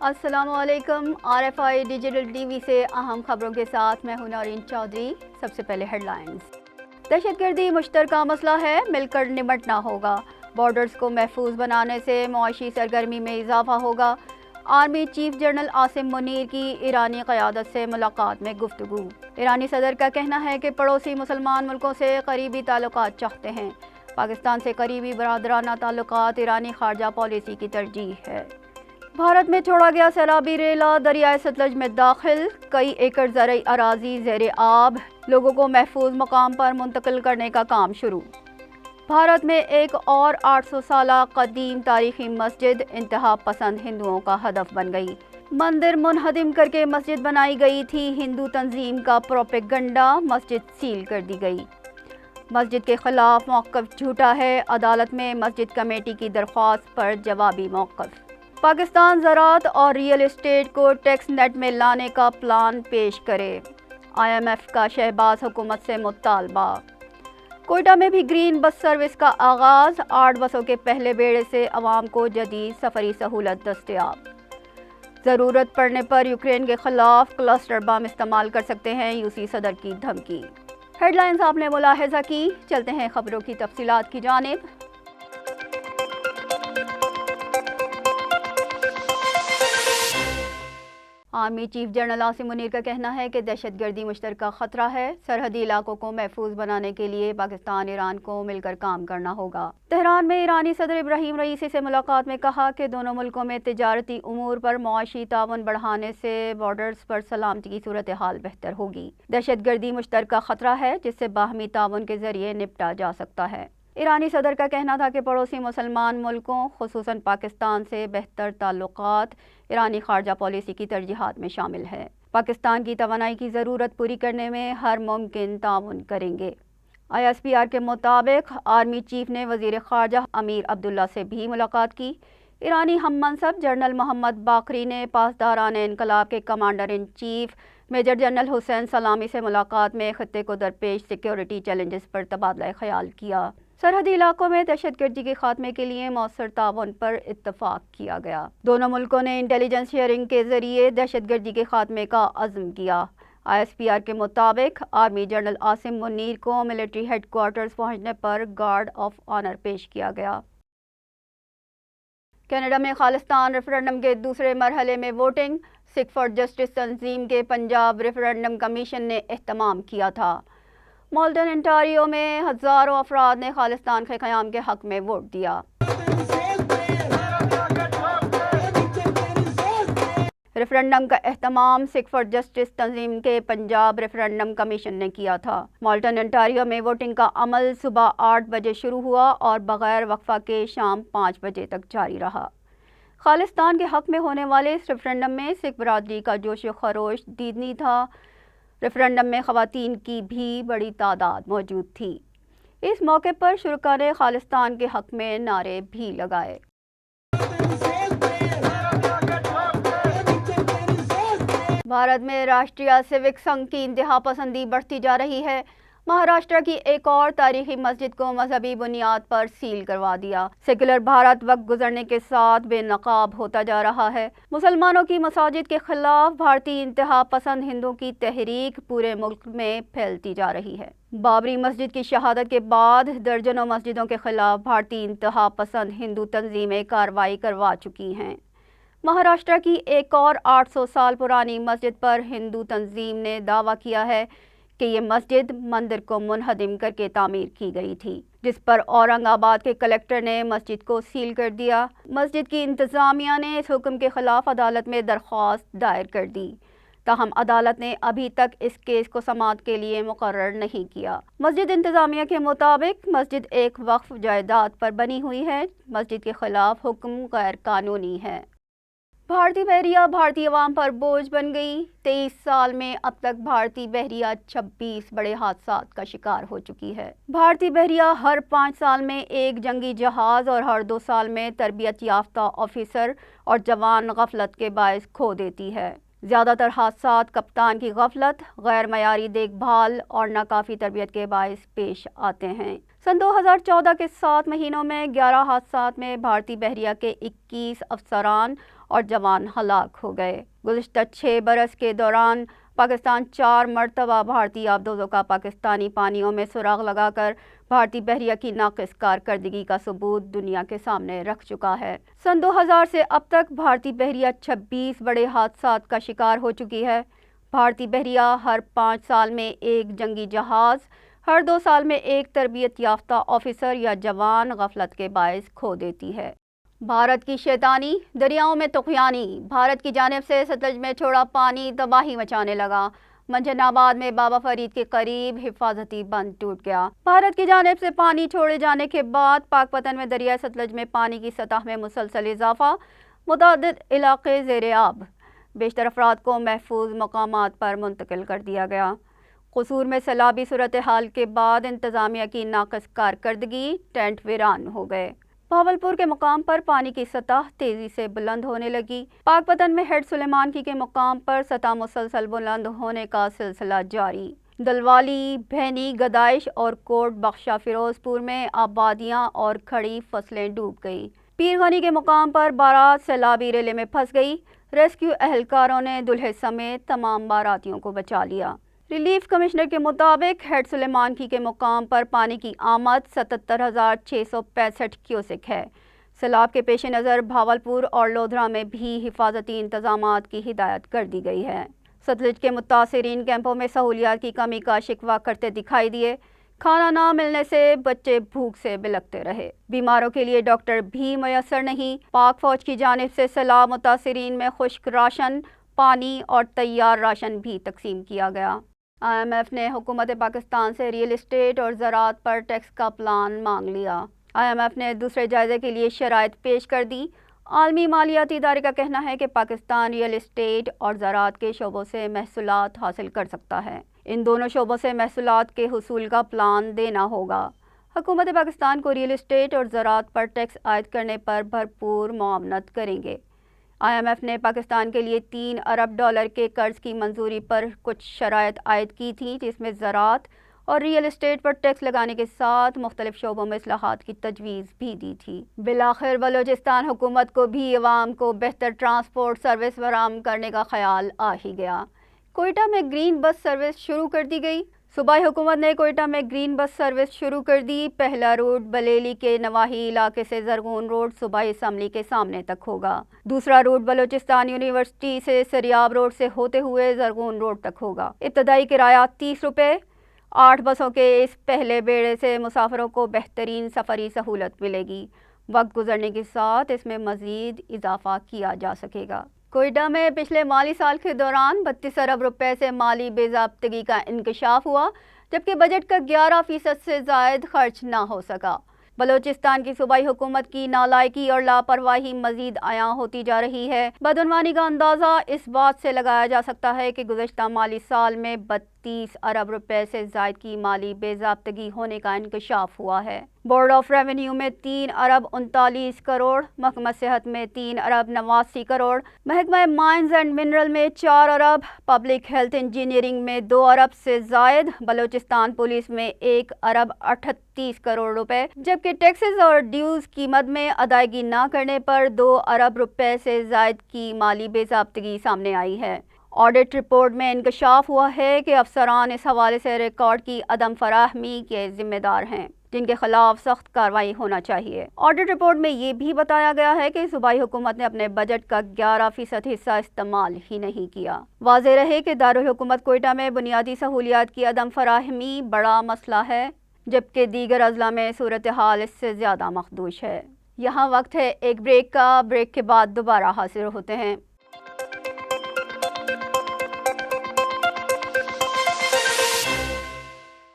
السلام علیکم۔ RFI digital T V سے اہم خبروں کے ساتھ میں ہوں نورین چودھری۔ سب سے پہلے ہیڈ لائنز۔ دہشت گردی مشترکہ مسئلہ ہے، مل کر نمٹنا ہوگا۔ بارڈرز کو محفوظ بنانے سے معاشی سرگرمی میں اضافہ ہوگا۔ Army chief general Asim Munir کی ایرانی قیادت سے ملاقات میں گفتگو۔ ایرانی صدر کا کہنا ہے کہ پڑوسی مسلمان ملکوں سے قریبی تعلقات چاہتے ہیں۔ پاکستان سے قریبی برادرانہ تعلقات ایرانی خارجہ پالیسی کی ترجیح ہے۔ بھارت میں چھوڑا گیا سیلابی ریلا دریائے ستلج میں داخل، کئی ایکڑ زرعی اراضی زیر آب، لوگوں کو محفوظ مقام پر منتقل کرنے کا کام شروع۔ بھارت میں ایک اور 800 سالہ قدیم تاریخی مسجد انتہا پسند ہندوؤں کا ہدف بن گئی۔ مندر منہدم کر کے مسجد بنائی گئی تھی، ہندو تنظیم کا پروپیگنڈا، مسجد سیل کر دی گئی۔ مسجد کے خلاف موقف جھوٹا ہے، عدالت میں مسجد کمیٹی کی درخواست پر جوابی موقف۔ پاکستان زراعت اور ریئل اسٹیٹ کو ٹیکس نیٹ میں لانے کا پلان پیش کرے، IMF کا شہباز حکومت سے مطالبہ۔ کوئٹہ میں بھی گرین بس سروس کا آغاز، 8 بسوں کے پہلے بیڑے سے عوام کو جدید سفری سہولت دستیاب۔ ضرورت پڑنے پر یوکرین کے خلاف کلسٹر بم استعمال کر سکتے ہیں، UC صدر کی دھمکی۔ ہیڈ لائنز آپ نے ملاحظہ کی، چلتے ہیں خبروں کی تفصیلات کی جانب۔ Army chief general Asim Munir کا کہنا ہے کہ دہشت گردی مشترکہ خطرہ ہے، سرحدی علاقوں کو محفوظ بنانے کے لیے پاکستان ایران کو مل کر کام کرنا ہوگا۔ تہران میں ایرانی صدر ابراہیم رئیسی سے ملاقات میں کہا کہ دونوں ملکوں میں تجارتی امور پر معاشی تعاون بڑھانے سے بارڈرز پر سلامتی کی صورتحال بہتر ہوگی۔ دہشت گردی مشترکہ خطرہ ہے جس سے باہمی تعاون کے ذریعے نپٹا جا سکتا ہے۔ ایرانی صدر کا کہنا تھا کہ پڑوسی مسلمان ملکوں خصوصاً پاکستان سے بہتر تعلقات ایرانی خارجہ پالیسی کی ترجیحات میں شامل ہے۔ پاکستان کی توانائی کی ضرورت پوری کرنے میں ہر ممکن تعاون کریں گے۔ ISPR کے مطابق آرمی چیف نے وزیر خارجہ امیر عبداللہ سے بھی ملاقات کی۔ ایرانی ہم منصب جنرل محمد باقری نے پاسداران انقلاب کے commander in chief major general Hossein Salami سے ملاقات میں خطے کو درپیش سیکیورٹی چیلنجز پر تبادلہ خیال کیا۔ سرحدی علاقوں میں دہشت گردی کے خاتمے کے لیے مؤثر تعاون پر اتفاق کیا گیا۔ دونوں ملکوں نے انٹیلیجنس شیئرنگ کے ذریعے دہشت گردی کے خاتمے کا عزم کیا۔ ISPR کے مطابق آرمی جنرل عاصم منیر کو ملٹری ہیڈ کوارٹرز پہنچنے پر گارڈ آف آنر پیش کیا گیا۔ کینیڈا میں خالصتان ریفرنڈم کے دوسرے مرحلے میں ووٹنگ، سکھ فار جسٹس تنظیم کے پنجاب ریفرنڈم کمیشن نے اہتمام کیا تھا۔ مالٹن انٹاریو میں ہزاروں افراد نے خالصتان کے قیام کے حق میں ووٹ دیا۔ ریفرنڈم کا اہتمام سکھ فار جسٹس تنظیم کے پنجاب ریفرنڈم کمیشن نے کیا تھا۔ مالٹن انٹاریو میں ووٹنگ کا عمل صبح 8 بجے شروع ہوا اور بغیر وقفہ کے شام 5 بجے تک جاری رہا۔ خالصتان کے حق میں ہونے والے اس ریفرنڈم میں سکھ برادری کا جوش و خروش دیدنی تھا۔ ریفرنڈم میں خواتین کی بھی بڑی تعداد موجود تھی۔ اس موقع پر شرکاء نے خالصتان کے حق میں نعرے بھی لگائے۔ بھارت میں راشٹریہ سیوک سنگھ کی انتہا پسندی بڑھتی جا رہی ہے۔ مہاراشٹر کی ایک اور تاریخی مسجد کو مذہبی بنیاد پر سیل کروا دیا۔ سیکولر بھارت وقت گزرنے کے ساتھ بے نقاب ہوتا جا رہا ہے۔ مسلمانوں کی مساجد کے خلاف بھارتی انتہا پسند ہندوؤں کی تحریک پورے ملک میں پھیلتی جا رہی ہے۔ بابری مسجد کی شہادت کے بعد درجنوں مسجدوں کے خلاف بھارتی انتہا پسند ہندو تنظیمیں کارروائی کروا چکی ہیں۔ مہاراشٹر کی ایک اور 800 سال پرانی مسجد پر ہندو تنظیم نے دعویٰ کیا ہے کہ یہ مسجد مندر کو منہدم کر کے تعمیر کی گئی تھی، جس پر اورنگ آباد کے کلکٹر نے مسجد کو سیل کر دیا۔ مسجد کی انتظامیہ نے اس حکم کے خلاف عدالت میں درخواست دائر کر دی، تاہم عدالت نے ابھی تک اس کیس کو سماعت کے لیے مقرر نہیں کیا۔ مسجد انتظامیہ کے مطابق مسجد ایک وقف جائیداد پر بنی ہوئی ہے۔ مسجد کے خلاف حکم غیر قانونی ہے۔ بھارتی بحریہ بھارتی عوام پر بوجھ بن گئی۔ 23 سال میں اب تک بھارتی بحریہ 26 بڑے حادثات کا شکار ہو چکی ہے۔ بھارتی بحریہ ہر 5 سال میں ایک جنگی جہاز اور ہر 2 سال میں تربیت یافتہ آفیسر اور جوان غفلت کے باعث کھو دیتی ہے۔ زیادہ تر حادثات کپتان کی غفلت، غیر معیاری دیکھ بھال اور ناکافی تربیت کے باعث پیش آتے ہیں۔ سن 2014 کے 7 مہینوں میں 11 حادثات میں بھارتی بحریہ کے 21 افسران اور جوان ہلاک ہو گئے۔ گزشتہ 6 برس کے دوران پاکستان 4 مرتبہ بھارتی آبدوزوں کا پاکستانی پانیوں میں سراغ لگا کر بھارتی بحریہ کی ناقص کارکردگی کا ثبوت دنیا کے سامنے رکھ چکا ہے۔ سن 2000 سے اب تک بھارتی بحریہ 26 بڑے حادثات کا شکار ہو چکی ہے۔ بھارتی بحریہ ہر 5 سال میں ایک جنگی جہاز، ہر 2 سال میں ایک تربیت یافتہ آفیسر یا جوان غفلت کے باعث کھو دیتی ہے۔ بھارت کی شیطانی، دریاؤں میں طغیانی۔ بھارت کی جانب سے ستلج میں چھوڑا پانی تباہی مچانے لگا۔ منجن آباد میں بابا فرید کے قریب حفاظتی بند ٹوٹ گیا۔ بھارت کی جانب سے پانی چھوڑے جانے کے بعد پاک پتن میں دریائے ستلج میں پانی کی سطح میں مسلسل اضافہ، متعدد علاقے زیر آب۔ بیشتر افراد کو محفوظ مقامات پر منتقل کر دیا گیا۔ قصور میں سیلابی صورتحال کے بعد انتظامیہ کی ناقص کارکردگی، ٹینٹ ویران ہو گئے۔ بھاولپور کے مقام پر پانی کی سطح تیزی سے بلند ہونے لگی۔ پاک پتن میں ہیڈ سلیمان کی کے مقام پر سطح مسلسل بلند ہونے کا سلسلہ جاری۔ دلوالی، بھینی، گدائش اور کوٹ بخشا فیروز پور میں آبادیاں اور کھڑی فصلیں ڈوب گئی۔ پیر غنی کے مقام پر بارات سیلابی ریلے میں پھنس گئی۔ ریسکیو اہلکاروں نے دلہے سمیت تمام باراتیوں کو بچا لیا۔ ریلیف کمشنر کے مطابق ہیڈ سلیمان کی کے مقام پر پانی کی آمد 77,665 کیوسک ہے۔ سیلاب کے پیش نظر بھاولپور اور لودھرا میں بھی حفاظتی انتظامات کی ہدایت کر دی گئی ہے۔ ستلج کے متاثرین کیمپوں میں سہولیات کی کمی کا شکوہ کرتے دکھائی دیے۔ کھانا نہ ملنے سے بچے بھوک سے بلکتے رہے۔ بیماروں کے لیے ڈاکٹر بھی میسر نہیں۔ پاک فوج کی جانب سے سیلاب متاثرین میں خشک راشن، پانی اور تیار راشن بھی تقسیم کیا گیا۔ IMF نے حکومت پاکستان سے ریئل اسٹیٹ اور زراعت پر ٹیکس کا پلان مانگ لیا۔ IMF نے دوسرے جائزے کے لیے شرائط پیش کر دی۔ عالمی مالیاتی ادارے کا کہنا ہے کہ پاکستان ریئل اسٹیٹ اور زراعت کے شعبوں سے محصولات حاصل کر سکتا ہے۔ ان دونوں شعبوں سے محصولات کے حصول کا پلان دینا ہوگا۔ حکومت پاکستان کو ریئل اسٹیٹ اور زراعت پر ٹیکس عائد کرنے پر بھرپور معاونت کریں گے۔ IMF نے پاکستان کے لیے $3 ارب کے قرض کی منظوری پر کچھ شرائط عائد کی تھیں، جس میں زراعت اور ریئل اسٹیٹ پر ٹیکس لگانے کے ساتھ مختلف شعبوں میں اصلاحات کی تجویز بھی دی تھی۔ بالآخر بلوچستان حکومت کو بھی عوام کو بہتر ٹرانسپورٹ سروس فراہم کرنے کا خیال آ ہی گیا۔ کوئٹہ میں گرین بس سروس شروع کر دی گئی۔ صوبائی حکومت نے کوئٹہ میں گرین بس سروس شروع کر دی۔ پہلا روٹ بلیلی کے نواحی علاقے سے زرغون روڈ صوبائی اسمبلی کے سامنے تک ہوگا۔ دوسرا روٹ بلوچستان یونیورسٹی سے سریاب روڈ سے ہوتے ہوئے زرغون روڈ تک ہوگا۔ ابتدائی کرایہ 30 روپے۔ 8 بسوں کے اس پہلے بیڑے سے مسافروں کو بہترین سفری سہولت ملے گی۔ وقت گزرنے کے ساتھ اس میں مزید اضافہ کیا جا سکے گا۔ کوئٹہ میں پچھلے مالی سال کے دوران 32 ارب روپے سے مالی بے ضابطگی کا انکشاف ہوا، جبکہ بجٹ کا 11% سے زائد خرچ نہ ہو سکا۔ بلوچستان کی صوبائی حکومت کی نالائکی اور لاپرواہی مزید عیاں ہوتی جا رہی ہے۔ بدعنوانی کا اندازہ اس بات سے لگایا جا سکتا ہے کہ گزشتہ مالی سال میں 32 ارب روپے سے زائد کی مالی بے ضابطگی ہونے کا انکشاف ہوا ہے۔ بورڈ آف ریونیو میں 3 ارب 39 کروڑ، محکمہ صحت میں 3 ارب 89 کروڑ، محکمہ مائنز اینڈ منرل میں 4 ارب، پبلک ہیلتھ انجینئرنگ میں 2 ارب سے زائد، بلوچستان پولیس میں 1 ارب 38 کروڑ روپے، جبکہ ٹیکسز اور ڈیوز کی مد میں ادائیگی نہ کرنے پر 2 ارب روپے سے زائد کی مالی بے ضابطگی سامنے آئی ہے۔ آڈٹ رپورٹ میں انکشاف ہوا ہے کہ افسران اس حوالے سے ریکارڈ کی عدم فراہمی کے ذمہ دار ہیں، جن کے خلاف سخت کارروائی ہونا چاہیے۔ آڈٹ رپورٹ میں یہ بھی بتایا گیا ہے کہ صوبائی حکومت نے اپنے بجٹ کا 11% حصہ استعمال ہی نہیں کیا۔ واضح رہے کہ دارالحکومت کوئٹہ میں بنیادی سہولیات کی عدم فراہمی بڑا مسئلہ ہے، جبکہ دیگر اضلاع میں صورتحال اس سے زیادہ مخدوش ہے۔ یہاں وقت ہے ایک بریک کا۔ بریک کے بعد دوبارہ حاضر ہوتے ہیں۔